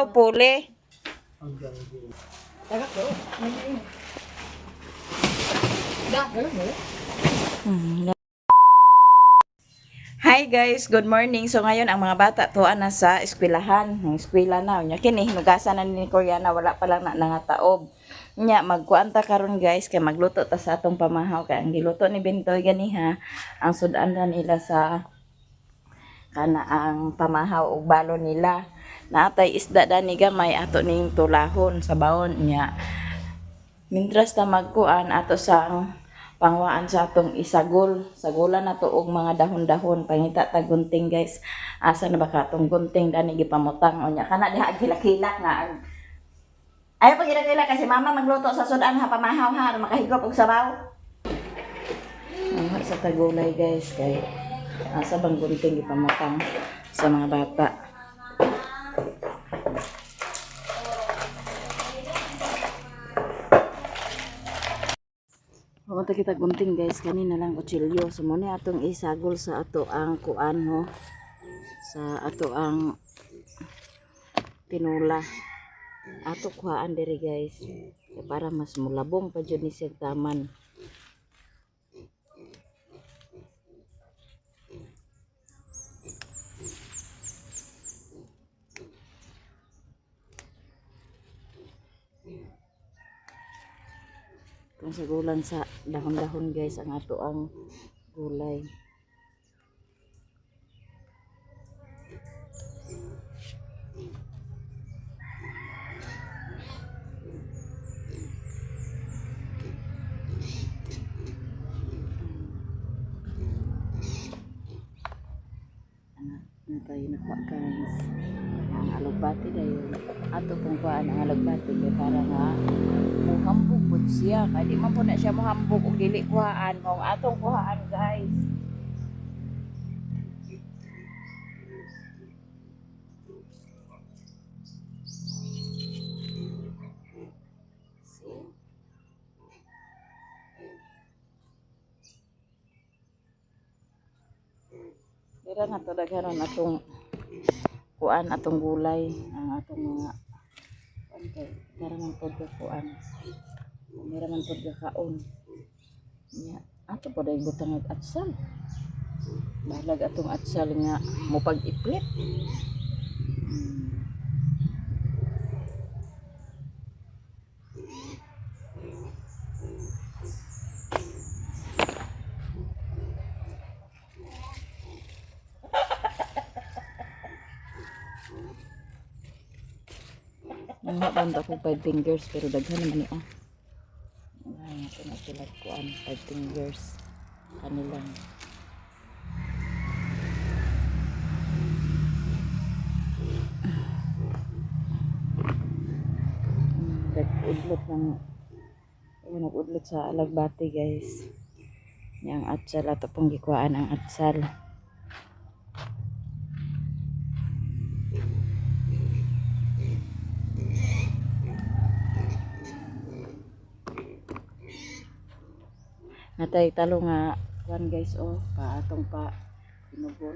ikaw puli. Hi guys, good morning. So ngayon ang mga bata tuwa na sa eskwelahan. Ang eskwela na nya kini hinugasan na ni Koreana wala pa lang na nangataob. Nya magkuanta karon guys kay magluto ta sa atong pamahaw kay ang giluto ni Bentoy ganiha ang sudan na nila sa kana ang pamahaw ug balo nila. Naatay isda dani gamay ato ning tulahon sa baon nya. Mintras ta magkuan ato sang pangwaan sa atong isagol. Sagulan na to og mga dahon-dahon. Pangita ta gunting guys. Asa na ba ka atong gunting dani gipamutang. O nya kana diha kilak-kilak na. Ayaw pa kilak-kilak kasi mama magluto sa sudan ha pamahaw ha. Makahigop og sabaw. Sa tagulay guys kay asa bang gunting gipamutang sa mga bata. Pumunta kita gunting guys, kanina lang kutsilyo. So muna atong isagol sa ato ang kuan ho. Sa ato ang tinula. Ato kuhaan diri guys. Para mas mulabong pa dyan ni taman. Kung sagulan sa dahon-dahon guys ang ato ang gulay. Ano tayo nakuha guys. Ang alugbati dayon. Ato pong kuhaan ang alugbati kay para nga muhambog po siya. Kaya di man po na siya muhambog o dili kuhaan. Kung atong kuhaan guys. Dira na to daghanon atong kuan atong gulay ang atong mga kuan kay dara man pod kuan. Dira man pod kaon. Nya ato pod ay butang og atsal. Balag atong atsal nga mopag-iplit. Mga banda ko 5 fingers pero daghan naman ni ah. Ay, ito na sila kuan 5 fingers kanilang. Nag-udlot ng nag-udlot sa alagbati guys. Yang atsal ato pong gikuhaan ang atsal. Natay talo nga kuan guys oh pa atong pa pinugol.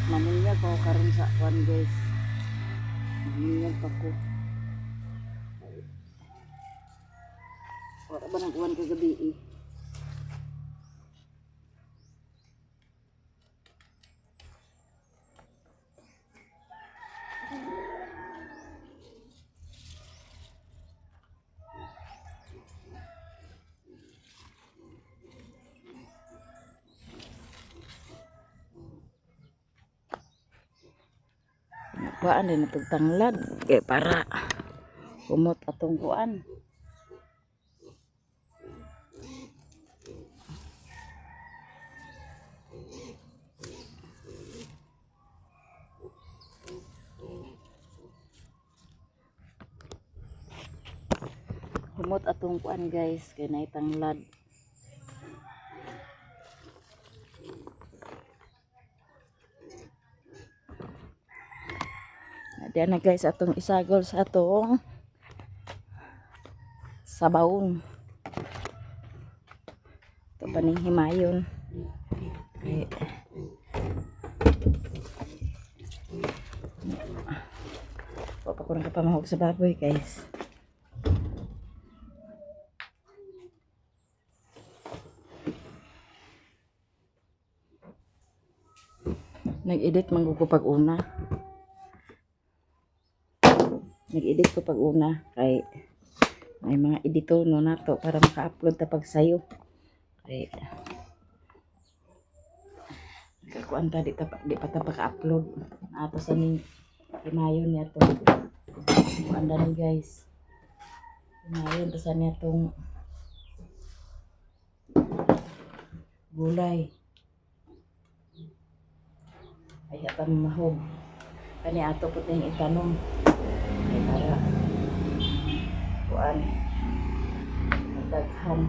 Mamunyag pa ko karon sa kuan guys. Mamunyag pa ko. Wala ba nang kuan kagabi eh. Kuan din natong tanglad kay para kumot atong kuan. Kumot atong kuan guys kay nay tanglad. Diyan na guys atong isagol sa atong sabawon. Ito pa ning himayon. Okay. Papakuran ka pa mahog sa baboy, guys. Nag-edit man ko pag una. Nag-edit ko pag una kay may mga editor no nato para maka-upload ta pag sayo. Kay kakuan ta di pa ta paka-upload. Ato sa ning himayon niya to. Anda ni guys. Himayon to sa niya tong gulay. Ay atang mahog. Kani ato po tayong itanom. Ay para kuan daghan.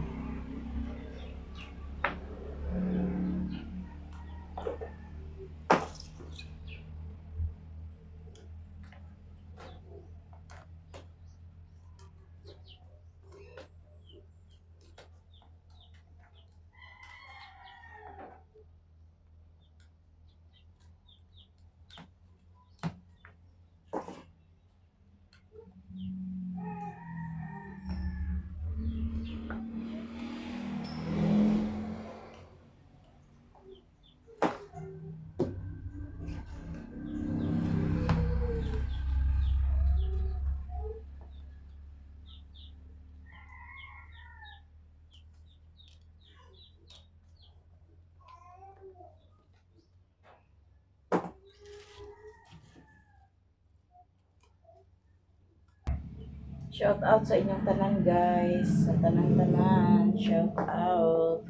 Shout out sa inyong tanan guys. Sa tanan-tanan. Shout out.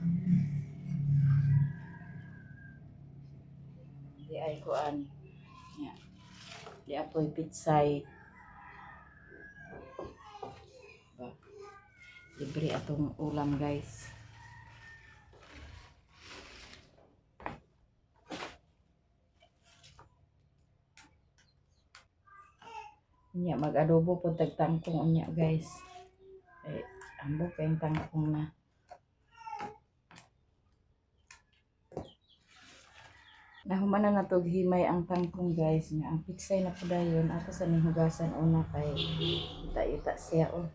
Di ay kuan. Yeah. Di apoy pitsay. Libre atong ulam guys. Nya mag-adobo po tagtangkong unya guys. Ay ambo kayong tangkong na. Nahuman na natog himay ang tangkong guys. Nga ang pitsay na po dayon. Ako sa nihugasan una kay ita-ita siya oh.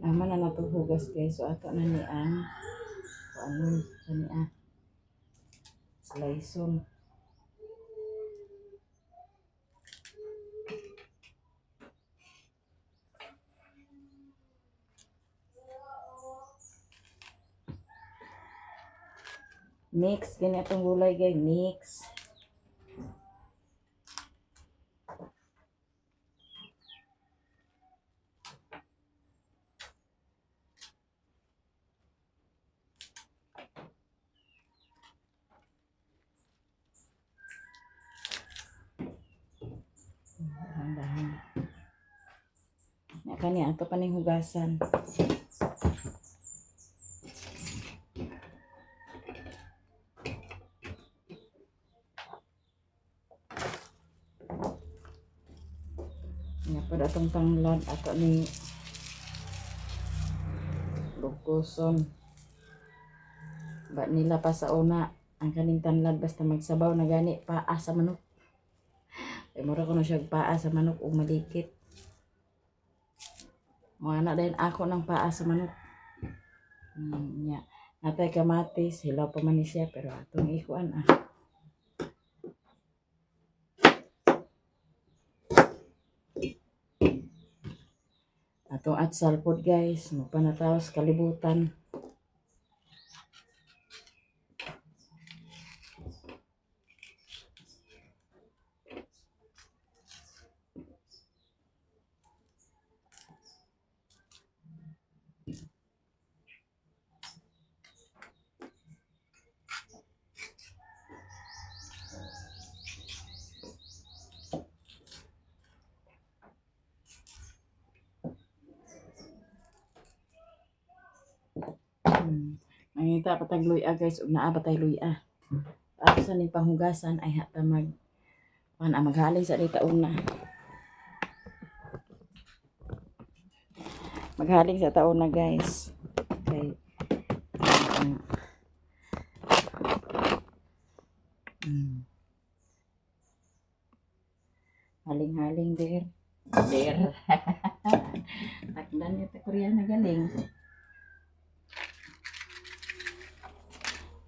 Nahuman na natog hugas guys. So ato na ni ang ano kani sliceon. Mix gani atong gulay guys, mix. Dahan-dahan. Nya kani ato pa ning hugasan. Nya pud atong tanglad ato ni lukuson. Ba nila pa sa una ang kaning tanlad basta magsabaw na gani paa sa manok. Ay mura ko na siya paa sa manok ug malikit. Mga na din ako ng paa sa manok. Nya natay kamatis, hilaw pa man ni siya pero atong ikuan atong atsal pod guys, mapanataos kalibutan. Mangita patag luya guys ug naa patay luya. Ako sa ning panghugasan ay hata maghalay sa dita una. Maghaling sa taon na guys. Okay. Haling-haling der. Der. Takdan niya ta Korea na galing.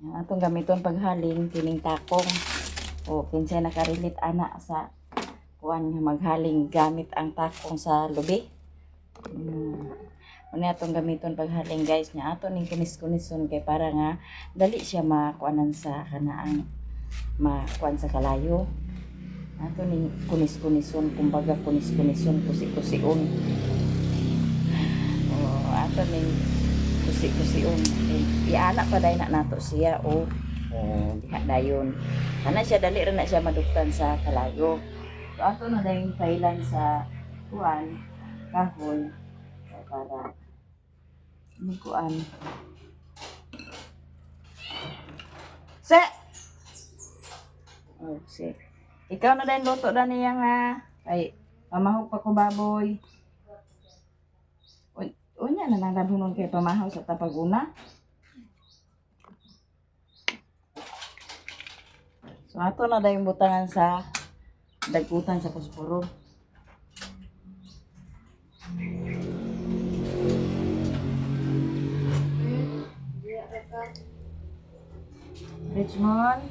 Yung atong gamiton paghaling kining takong. O kinsay nakarilit ana sa kuan nga maghaling gamit ang takong sa lubi. Ano atong gamiton paghaling guys nya ato ning kunis-kunison kay para nga dali siya makuanan sa kanaang makuan sa kalayo. Ato ning kunis-kunison kumbaga kunis-kunison kusi-kusion. O ato ning kusi-kusion. Iana pa day na nato siya o diha dayon. Kana siya dali ra na siya maduktan sa kalayo. So ato na dayon kailan sa kuan kahoy para ni kuan. Se. Oh, se. Ikaw na din luto na niya nga. Ay, pamahog pa ko baboy. Unya na nang nabunon kay pamahog sa tapaguna. So, ato na dahil butangan sa dagutan sa posporo. Richmond.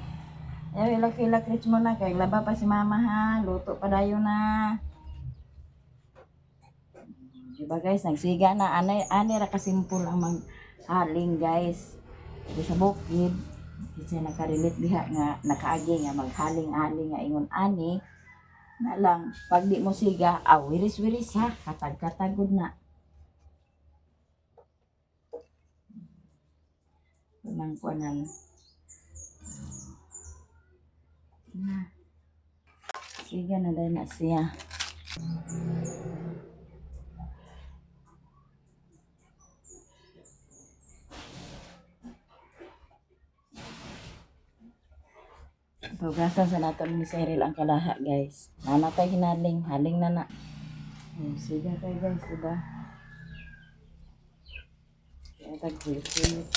Ayaw ilak-ilak Richmond na kay laba pa si mama ha. Luto pa dayo na. Diba guys, nagsiga na. Ani ra kasimpul ang maghaling guys. Di sa bukid. Kasi nakarilit diha nga nakaagi nga maghaling-haling nga ingon ani. Na lang, pag di mo siga, wiris-wiris ha. Katag-katagod na. Nang kuanan. Na. Siga na dahil na siya. Pagasan sa naton ni Cyril ang kalaha guys. Nanatay hinaling, haling na na. Siga kayo guys, diba? Kaya tag-kulit-kulit.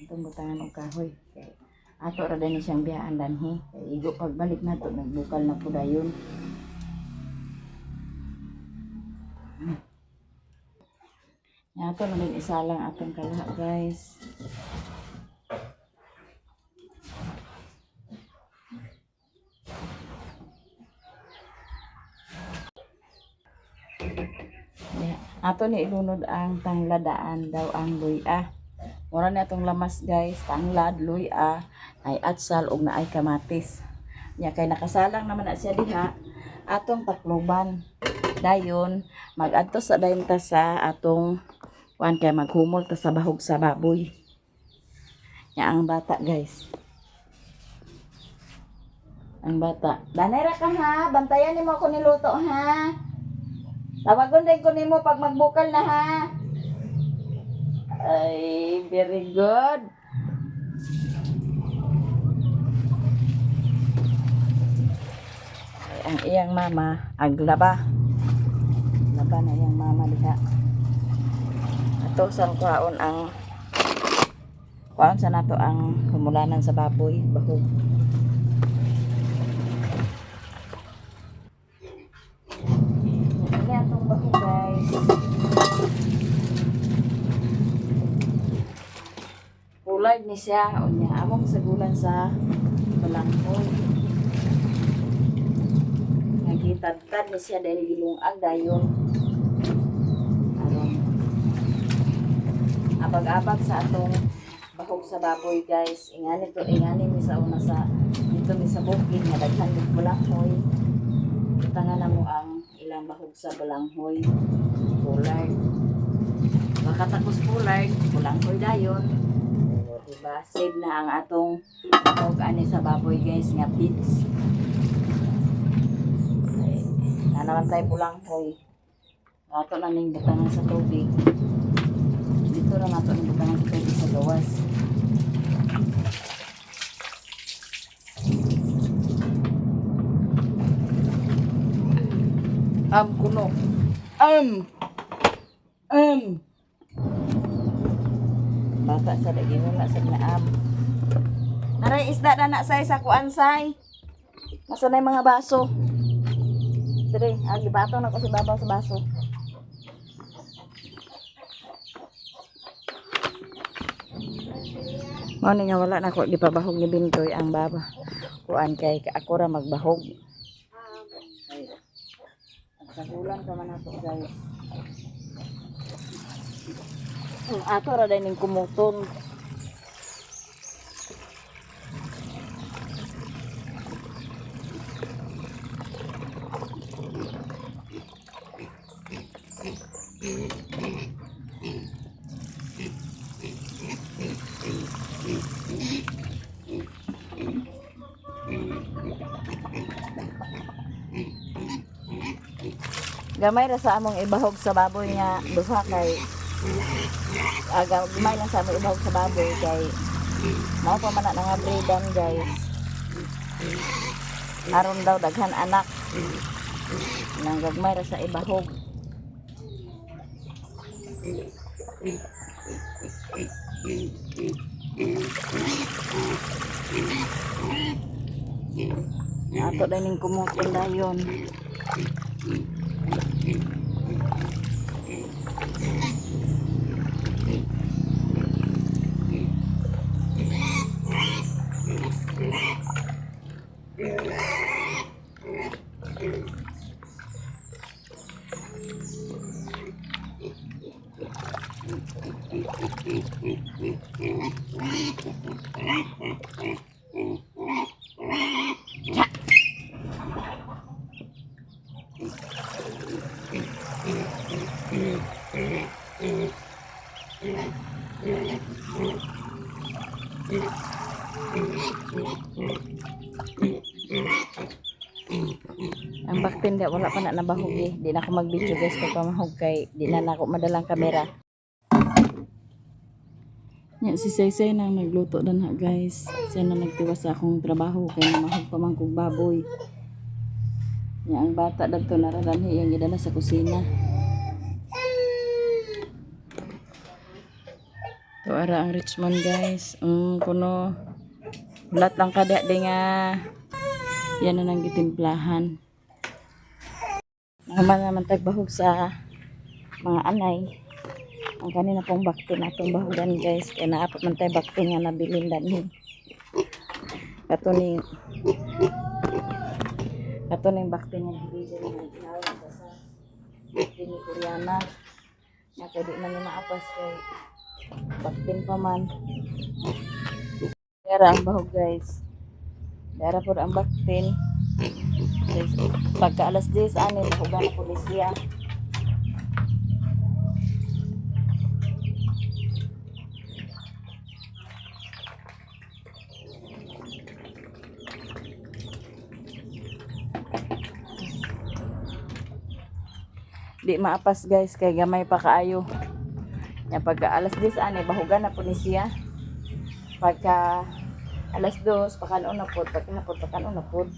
Itong butangan ng kahoy. Ato ra din siyang biyaan danhi. Igo pagbalik na to, nagbukal na po dayon. Ato na din isa lang atong kalaha guys. Ato ni ilunod ang tangladaan daw ang luya. Mura na itong lamas guys, tanglad, luya, ay atsal ug naay kamatis. Nya kay nakasalang naman na siya diha atong takloban. Dayon mag-adto sa dayon ta sa atong kuan kay maghumol ta sa bahog sa baboy. Nya ang bata guys. Ang bata. Danay ra ka ha, bantayan nimo ako niluto ha. Tawagon din ko nimo pag magbukal na ha. Ay, very good. Ay, ang iyang mama aglaba. Laba na iyang mama diha. Ato sang kuhaon ang kuhaon sa nato ang humulanan sa baboy, bahog. Ini atong bahog guys. Kulay ni siya unya among sagulan sa balanghoy. Nagitad-tad ni siya dahil gilungag dayon. Aron abag-abag sa atong bahog sa baboy guys. Ingani mi sa una sa dito mi sa bukid nga daghan gid balanghoy. Tangan na mo ang ilang bahog sa balanghoy. Kulay. Makatapos kulay, balanghoy dayon. Diba? Save na ang atong bahog ani sa baboy guys nga pits. Naman tayo balanghoy. Ato na ning butangan sa tubig. Dito na nato ning butangan sa tubig sa gawas. Kuno. Bata sa lagi wala sa naam. Aray isda na na say sa kuan say. Nasa na yung mga baso. Dire, agi bato na ko sa babaw sa baso. Mao ni nga wala na ko gipabahog ni Bintoy ang baba. Kuan kay ako ra magbahog. Sagulan ka man ato guys. Ato ra din kumuton. Gamay ra sa among ibahog sa baboy nga duha kay gamay lang sa among ibahog sa baboy kay mao pa man na nga breedan guys. Aron daw daghan anak. Nang gagmay ra sa ibahog. Ato din kumutin dayon. Ang baktin di wala pa na nabahog eh. Di na ako mag-video guys pag pamahog kay di na ako madalang kamera. Nya si Saysay nang nagluto dan ha guys. Siya na nagtiwas sa akong trabaho kay namahog pa man kog baboy. Nya ang bata dagto naradanhi yang gidala sa kusina. To ara ang Richmond guys. Kuno ulat lang kada di nga yan na nang gitimplahan. Naman tagbahog sa mga anay. Ang kanina pong bakti na itong bahugan guys. Kaya naapot man tayo bakti nga nabilin danhin. Katuning bakti nga dibigay nga ginawa sa bakti ni Koreana. Nga kaya di man yung naapas kay baktin pa man. Kaya ang bahog guys. Kaya po ang baktin. Pagka alas 10 ani bahugan na pulisya. Di maapas guys kay gamay pa kaayo. Ya pagka alas 10 ani bahugan na po ni siya. Pagka alas 2 pakanon na pod, pagka hapon pakanon na pod.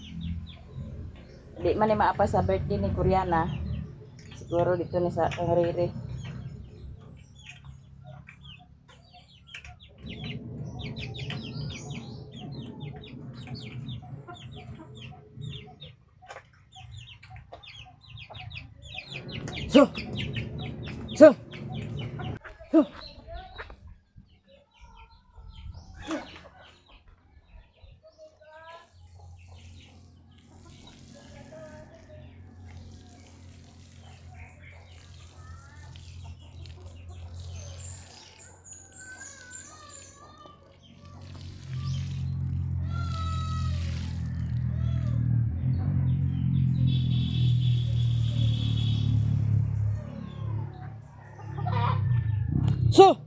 Di man ni maapas sa birthday ni Koreana. Siguro dito ni sa Kangriri. So. So.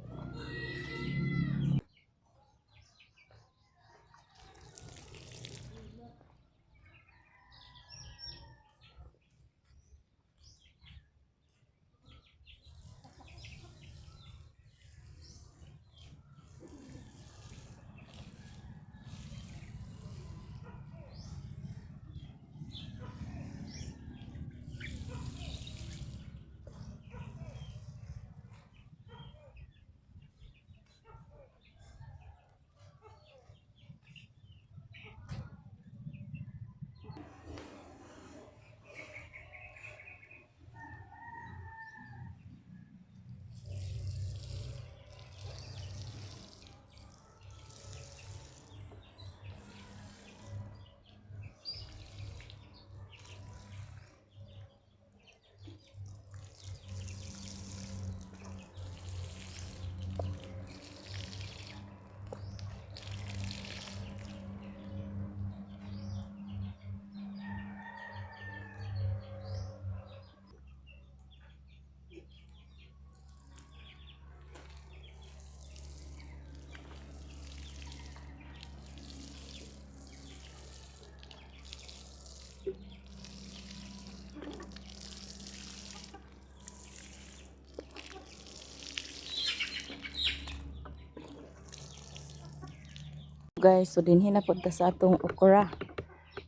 Guys, so dinhi na punta sa atong okra.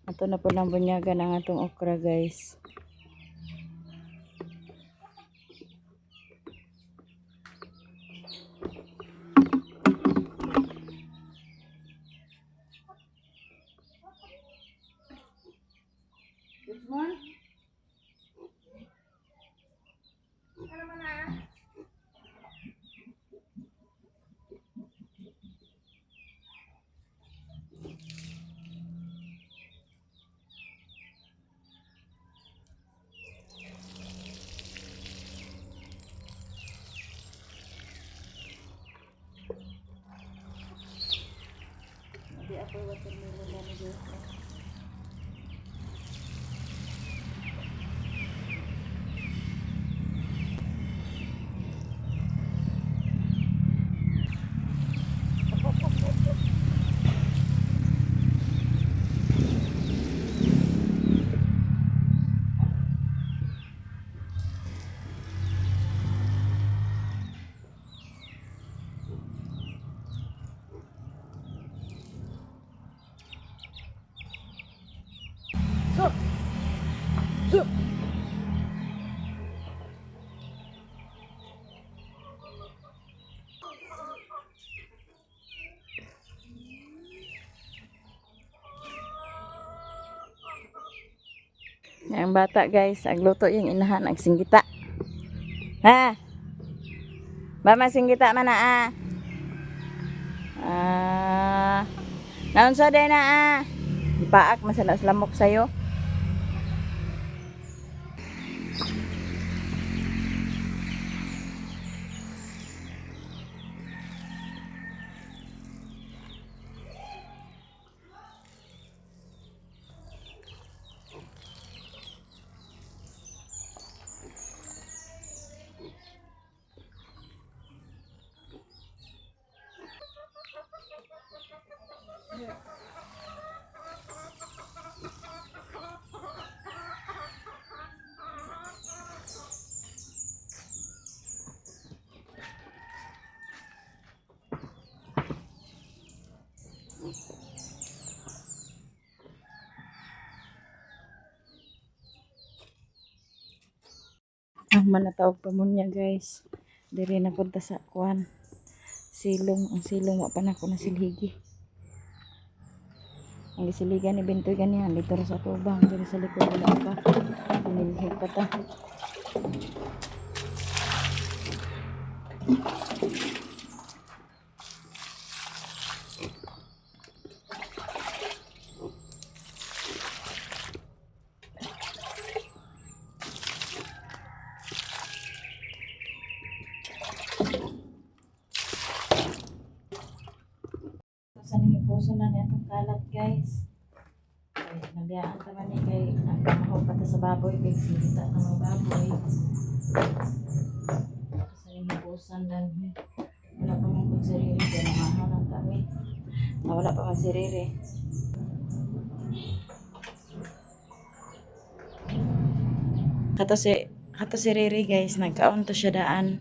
Ato na po nang bunyagan ang atong okra, guys. Good morning. Ano man na? Hindi ako watermelon na nyo. So, so. Ang bata guys, agluto yung inahan, agsinggita. Ha? Ba masinggita man na ah. Naon sa day na ah. Ipaak masalas lamok sayo. Manatawag pa mo niya guys. Diri na punta sa kuan. Silong, ang silong wa pa na ko na silhigi. Ang siligan ni Bintoy ganyan dito sa tubang, diri sa likod wala pa. Pinilhig pa ta. Puso na niya itong kalat guys. Kaya nabiyaan naman ni kay nagkamahaw pata sa baboy kay sinita na mga baboy. Sa inubusan lang wala pa mong pagsiriri kaya namahaw lang kami. Wala pa magsiriri. Kato si Riri guys, nagkaon to siya daan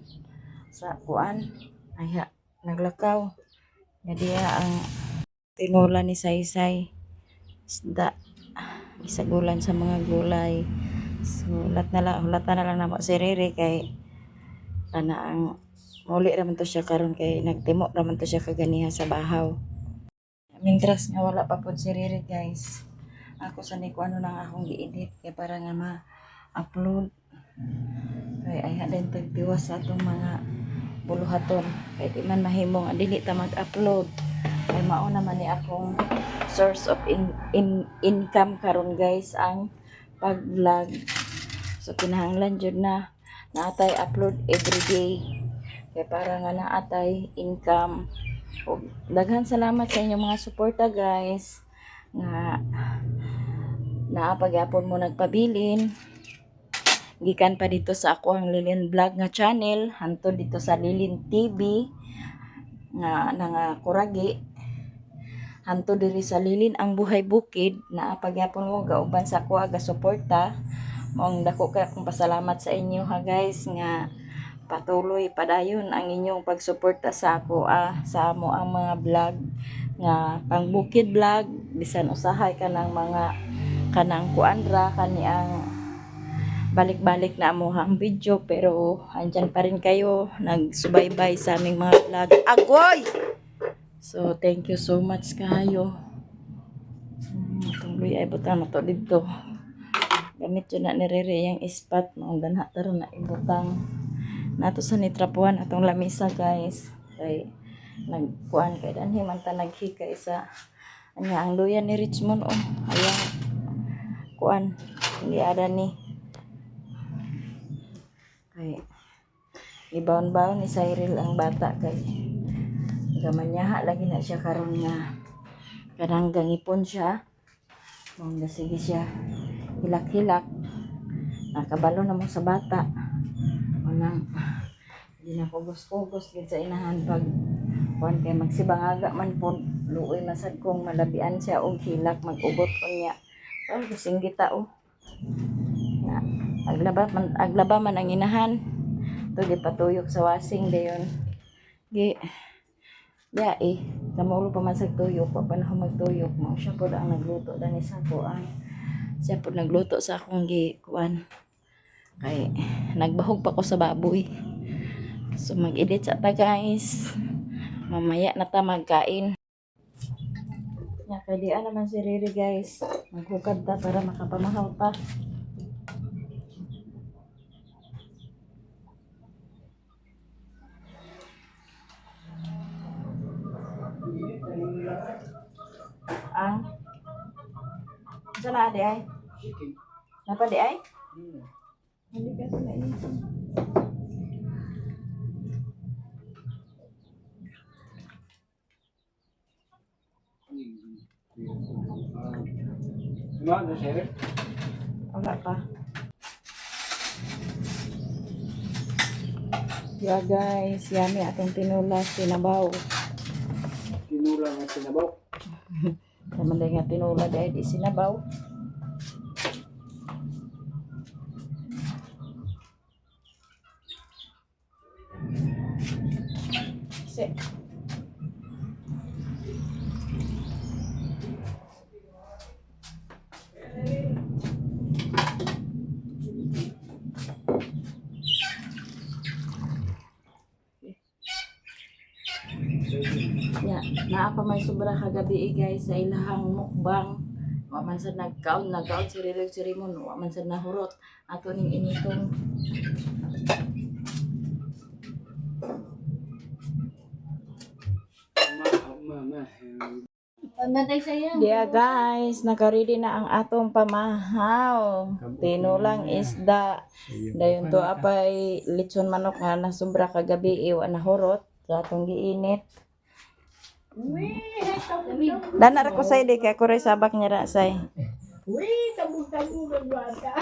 sa kuan. Ay naglakaw. Jadi ang tinula ni Saysay isda isagulan sa mga gulay. So hulatan na lang namo si Riri kay ana ang muli raman to siya karon kay nagtimo raman to siya kaganiha sa bahaw. Mintras nga wala pa pud si Riri guys. Ako sa ni ko ano nang akong gi-edit kay para nga ma-upload. Kay ay din tagtiwas sa atong mga buluhaton kay di man mahimong dili ta mag-upload. Ay mao naman ni akong source of income karon guys ang pag-vlog. So kinahanglan jud na naatay upload every day. Kaya para nga naatay income. O, daghan salamat sa inyong mga suporta guys. Nga naapagyapon mo nagpabilin. Gikan pa dito sa ako ang Lilin Vlog nga channel, hantod dito sa Lilin TV nga kuragi. Hanto diri sa Lilin ang buhay bukid na pagyapon mo gauban sa ako aga suporta. Maong dako kay akong pasalamat sa inyo ha guys nga patuloy padayon ang inyong pagsuporta sa ako sa amo ang mga vlog nga pang bukid vlog bisan usahay ka ng mga kanang kuanra kani ang balik-balik na amuhang video pero andyan pa rin kayo nagsubaybay sa aming mga vlog. Agoy! So thank you so much kayo. Tunggoy ay butang na to dito. Gamit yun na ni Rere yung ispat. Maundan ha taron na ibutang nato sa nitrapuan atong lamisa guys. Kay nagkuan kay danhi man ta naghikay sa anya ang luya ni Richmond oh. Ayan kuan hindi ada ni kay ibaon-baon ni Cyril ang bata kay gamanyaha lagi na siya karon nga kanang gangipon siya mong sige siya hilak-hilak nakabalo na mo sa bata unang hindi na kugos-kugos gid sa inahan pag kuan kay magsibangaga man po luoy masad kong malabian siya og hilak mag-ubot unya oh gising kita oh na aglaba man ang inahan to di patuyok sa wasing dayon gi ya kamulo pa man sa tuyok pa panahon magtuyok mo siya pod ang nagluto dani sa kuan siya pod nagluto sa akong gi kuan kay nagbahog pa ko sa baboy so mag-edit sa ta guys mamaya na ta magkain ya kay di naman si Riri guys maghukad ta para makapamahaw ta ang sana ade ay napa di ay hindi ka na ini wala pa yeah guys yummy atong tinula sinabaw Tinula nga sinabaw. naman nga tinula dahil di sinabaw kasi ya naa pa may sobra kagabi guys sa ilahang mukbang wa man sad nagkaon si Rimon wa man sad nahurot ato ning initong Mama. yeah guys naka-ready na ang atong pamahaw tinulang isda dayon to apay lechon manok nga na sobra kagabi wa nahurot sa atong giinit dana ra ko say di kay ako ray sabak niya ra say Wih, tabog-tabog ang bata.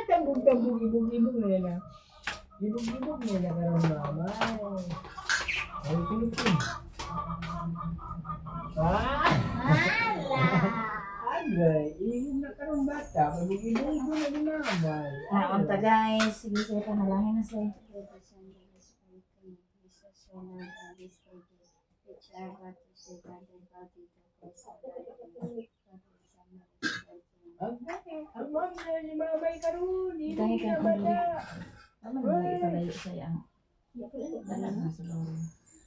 Tabog-tabog, ibog-ibog na yan. Ibog-ibog na yan karon mama. Ay, tulipin. Agay, ibog na karon bata. Ibog-ibog na din naman. unta guys sige say panalangin na say Ang mami na ni mamay karon. Dahil Ibog na ka bata. Tama na mga ipalayo say ang dala na sa loob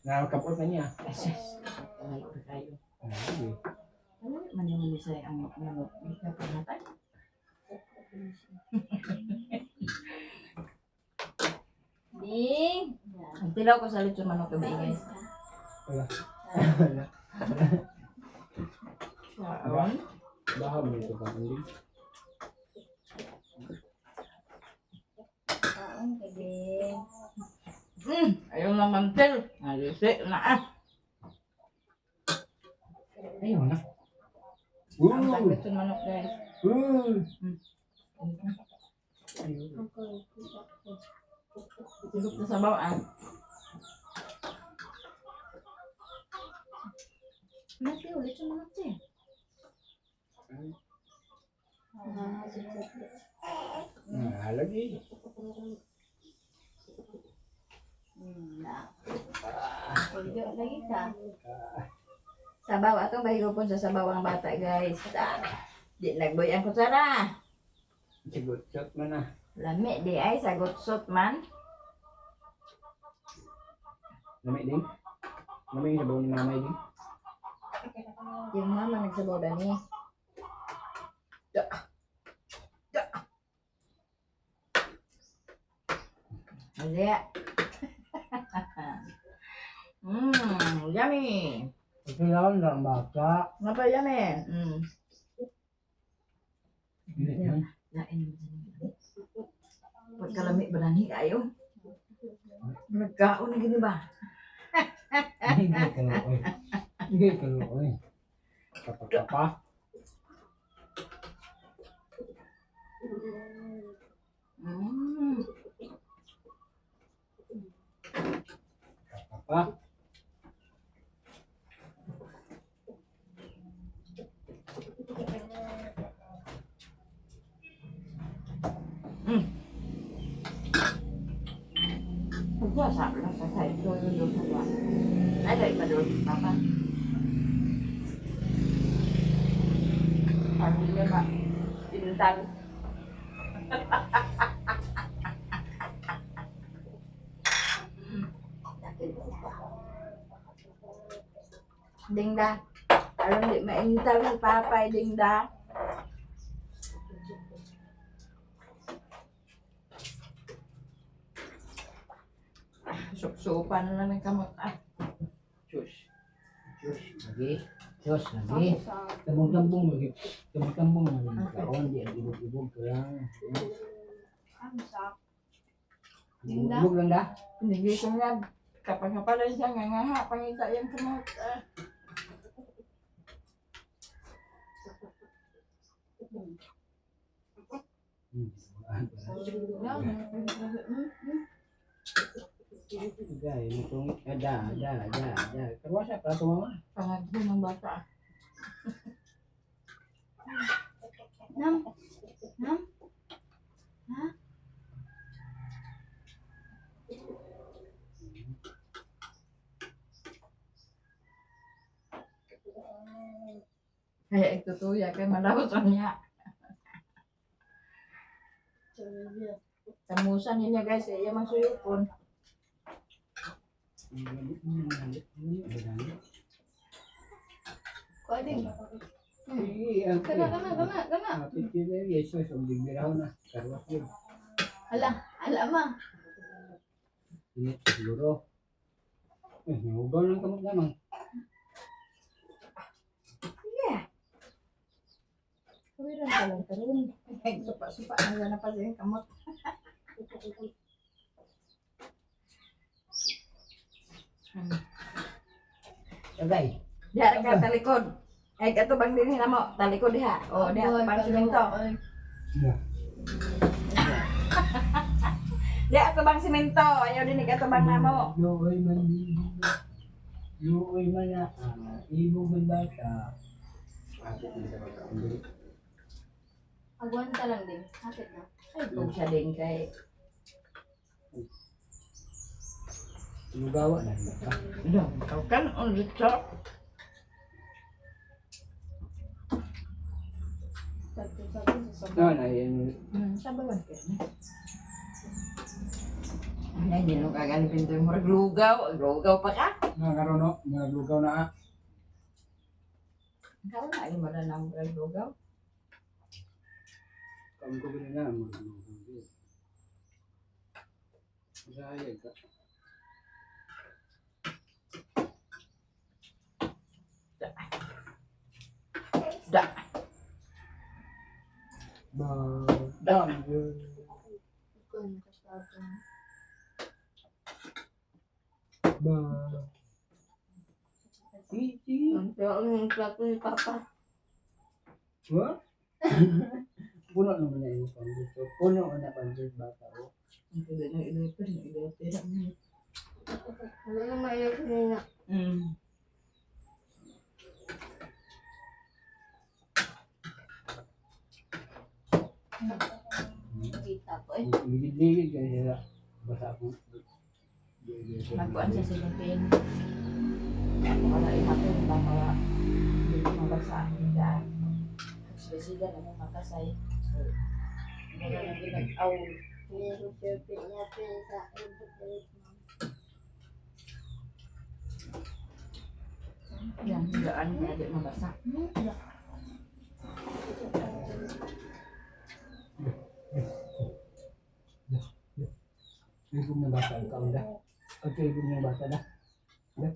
Nakakapot na niya. ases palayo ka kayo ano man yung say ang manok di ka panatay Ding. ang tilaw ko sa lechon manok gabi guys Wala. Aron. Baham nito pa hindi. Kaon ka din. Ayaw na mantel. Nalisi na Ayaw na. Ang lechon manok guys. Tulog na sa bawaan. Nanti ulit yung mga te. Lagi. Na. Pwede lagi ka. Sabaw atong bahigupon sa sabaw ang bata guys. Di nagboy ang kutsara. Sigot shot mo na. Lami di ay sagot sot man. Lamig din. Lamig yung sabaw ni mamay din. Yung mama nagsabaw dani. Alia. Yummy. Ito lang ang bata. Ngapa yummy? Yan. Lain. Pagkalami ba nani kayo? Nagkaon gini ba? Hindi ka luoy. Hindi ka luoy. Kapag-kapa. Mm. Kapa. Không sợ là phải thầy tôi được không ạ? Đấy vậy mà được papa. Phải đi lên bạn. Đi đến tay. Đinh đa. Alam di maintal ng papay ding da. Sup-supan na lang ng kamot. Diyos. Diyos. Lagi. Diyos. Lagi. Tambong-tambong lagi. Tambong-tambong lagi. Kaon. Di ang ibog-ibog. Kaya. Ibog lang dah. Hindi ko nga. Kapag kapalan siya nga nga pangita yung kamot. Gay, itong ada. Terus apa tuh? Pangagbo ng bata. Nam. Nam. Ha? Kaya ito tuya kay malawsan niya. Tamusan niya guys, iya magsuyupon. Pwede. Iya, Kana. pikirnya Yesus ang bigiraw na. Karwas yun. Ala ma. Ini siguro. Hugaw lang kamot naman. Kawiran ka lang karon. Supa-supa na pa siya kamot. Agay. Diha ka talikod. Ay kato bang dinhi namo, talikod diha. Oh, diha bang semento. Iya. Diha ka bang semento, ayaw dinhi ka bang namo. Yuoy man na. Ibog man bata. Agwanta lang din. Hapit na. Ay, kung siya din kay Lugawa na rin ka. kau kan ulit siya. No, na yan. Sabawan ka na. Ay, hindi nung kagalipin ito yung murag lugaw. Lugaw pa ka? Nakarono. Naglugaw na. Ikaw na, ay mara na murag lugaw. Kamu ko bilhin na. Masayag ka. Da. Down. Ang plato ni Papa. What? Puno naman na yung pandito. Puno na pandito bata ko. Ang pwede na ilipin, ilipin. Wala na maiyak kanina. Kita ko eh. Ligid-ligid ka nila. Basa ko. Nagkuhan sa silipin. Wala imatong na mga hindi mabasa. Daan. Sila na mo makasay. Wala na pinag-aw. Yan, daan na di mabasa. Ibog na bata ang kaon da. At ibog na bata da. Da.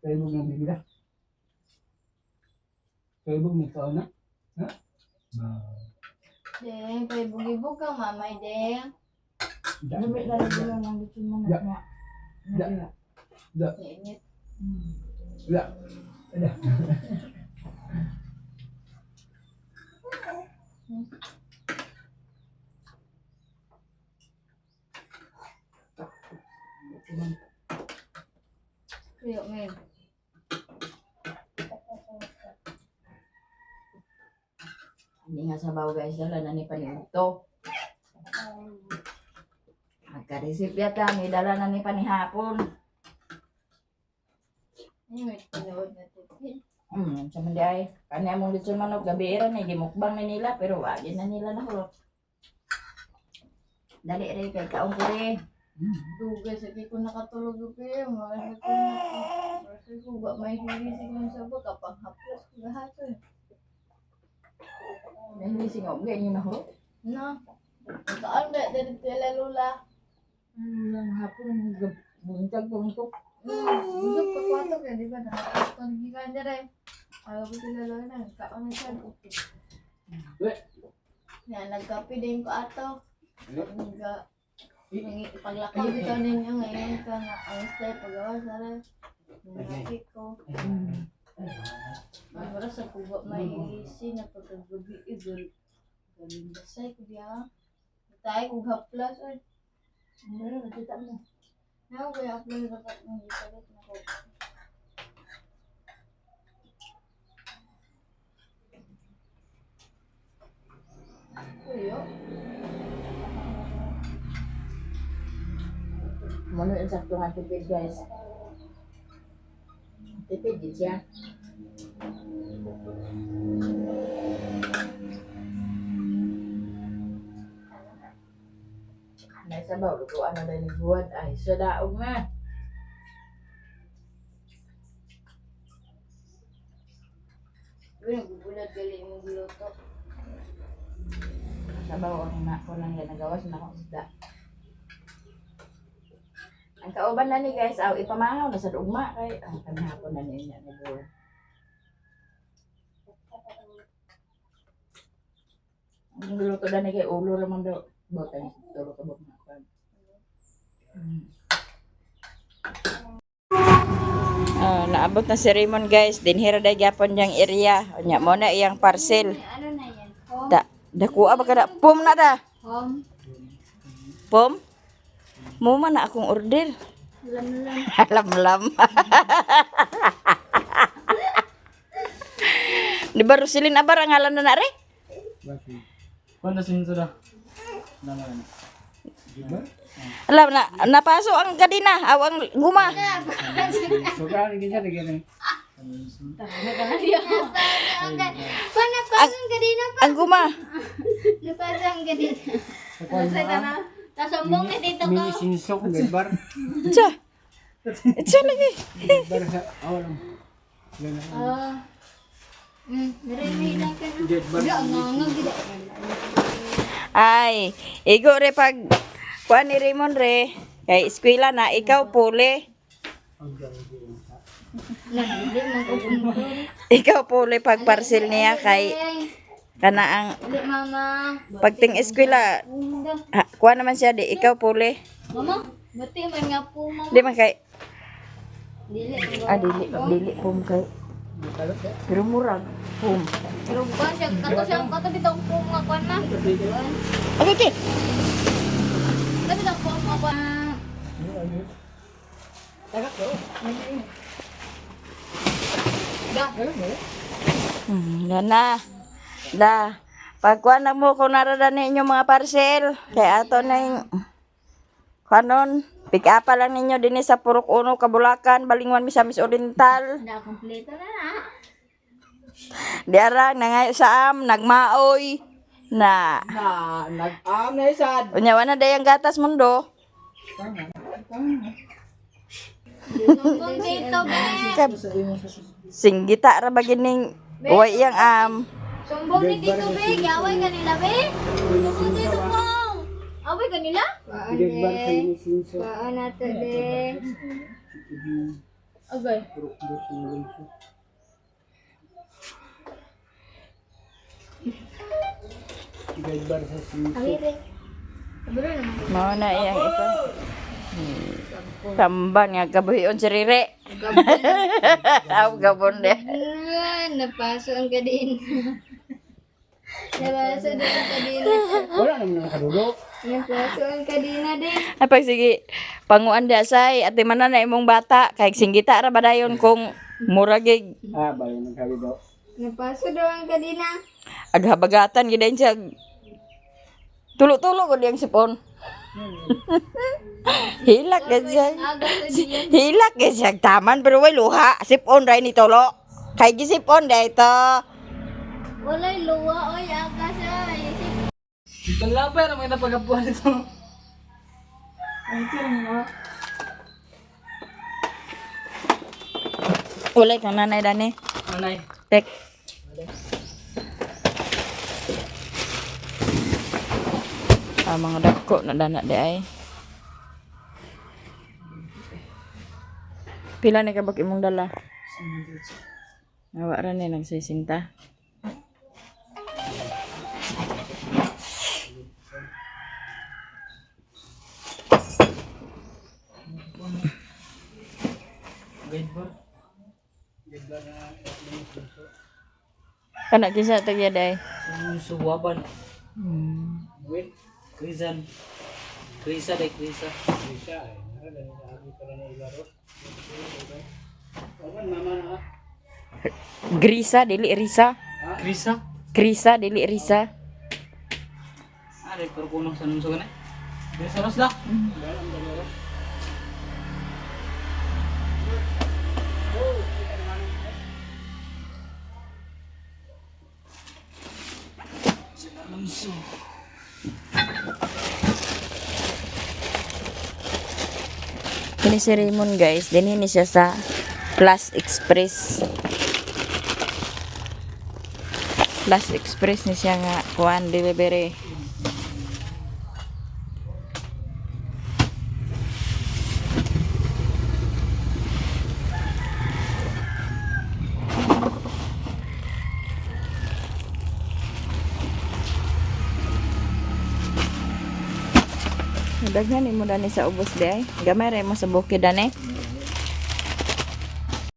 Ibog na bibi da. Ibog na kaon na. Ha? Deng, kay bugibog ka mamay, Deng. Da. Dami na lang yun ang gusto mo Ya. na. Da. Da. Init. Da. Da. Kuya, ngayon. Hindi nga sabaw guys, dala na ni Panito. Nagka-receive yata, may dala na ni Panihapon. Ay, may tinood na tipid. Sa mandi ay, kanya mong litson manok, gabi rin, gimukbang na nila, pero wagin na nila na hulot. Dali rin kay kaong ko rin. Dugay sa kay ko nakatulog ko kayo. Marami ko na. Marami ko ba may hilisig ng sabag kapag haplos ko gahato. May hilising ako, ganyan na hulot. Na. Saan ba? Dari tila lula. Lang hapon, buntag puntok. Busog ka kwato kaya di ba? Nakapagpagigan na rin. Ayaw ko sila lula na. Kaon na siya. Yan, nagkape din ko ato. Paglakaw ito ninyo ngayon ka nga ang stay pagawa sa rin. Nangakit ko. Ang oras sa kuba may ilisi na pagkagabi igol. Galing basay ko diya. Tayo kung haplas ay. Ano, nakita mo. Naku kaya haplas dapat mong isalit na ko. Kuyo. Mano yung saktuhan tipid guys. Tipid din siya. Nay sabaw, lutuan na rin ni buwan. Ay, sadaog na. Uy, nagugulat galing mong giluto. Sabaw ang na ko nang ginagawas na akong isda. Ang kauban na ni guys, aw ipamahaw na sa ugma kay ang kanhapon na niya ni buwan. Ang luto na ni kay ulo ramang daw. Botay, turo ka ba mga kwan. Naabot na si Raymond guys. Dinhira day gyapon yang area. Nya mo na iyang parcel. Ano na yan? Home? Dakuha ba kada? Pum na da. Home? Pum? Mo man na akong order. Lam-lam. Alam-lam. Di ba Roselyn Abar ang ngalan na re? Kuan sin sudah. Naman. Diba? Alam na, napaso ang kadina, aw ang guma. Sobrang ganyan lagi. Panapasang ka din pa. Ang guma. Napasang ka din. Masay ka na. Tasambong na dito ko. Mini sinsok medbar. Tsa. Tsa lagi. Medbar sa awalam. Narinig ka na. Medbar. Ay, igo re pag kuan ni Raymond re. Kay eskwela na ikaw puli. Nagdi mo ko kumuro. Ikaw puli pag parcel niya kay kana ang Dili mama. pagting eskwela. Kuan naman siya di ikaw puli. Mama, bati man nga po mama. Di man kay Dili. dili pum kay. Pero murag pum. Pero ba siya kato bitong po nga kwan na. Okay, okay. Kato bitong po nga kwan. Yan na. Da. Pagkuan na mo kung narada ninyo mga parcel. Kaya ato na yung kanon. Pick up lang ninyo din sa Purok Uno, Kabulakan, Balingwan, Misamis Oriental. Na kompleto na na. Diara na ngayon sa nagmaoy na. Nag-am na isad. Unya na dayang gatas mundo. Sumbong dito, be. Singgita ra bagining way yang Sumbong ni dito, be. Gaway kanila, be. Sumbong dito, pong. Away kanila? Paan, de. Paan nato, de. Agay. Away, Abro naman. mao na iyang ito. Tamban nga kabuhion si Rire. Aw gabon de. Napaso ang kadin. Napaso din ang kadina. Wala naman nakadulo. Napaso ang kadina din. Ay pag sige panguan da say ate man na imong bata kay singgita ra badayon kung muragig Bayo nagkadulo. Napaso daw ang kadina. aghabagatan gidayon siya. Tulo-tulo ko diyang sipon. Hilak ka siya. Aga sa diyan. Hilak ka siya taman pero way luha. Sipon ray ni tolo. Kay gisipon dito. Walay luwa, oy. Aga siya. Isip. Itong lapay na may napagapuan ito. Ulay kang nanay dani. Nanay. Tek. Mga dako na dana di ay. Pila ni kabak imong dala? Nawa ra ni nagsisinta. Guide bar. Kana kisa tagya day. Suwaban. Wait. Krizan. Krisa day Krisa. Krisa ay. Naragamit para na ilaro. Mama na. Grisa dili Risa. Krisa. Krisa dili Risa. Ada perkunong sa nunso kana. Biasa ras lah. Kini si Raymond guys, dinhi siya sa Plus Express. Plus Express ni siya nga kuan delivery. Daghan mo dani sa ubos day. Gamay ra mo sa bukid dani.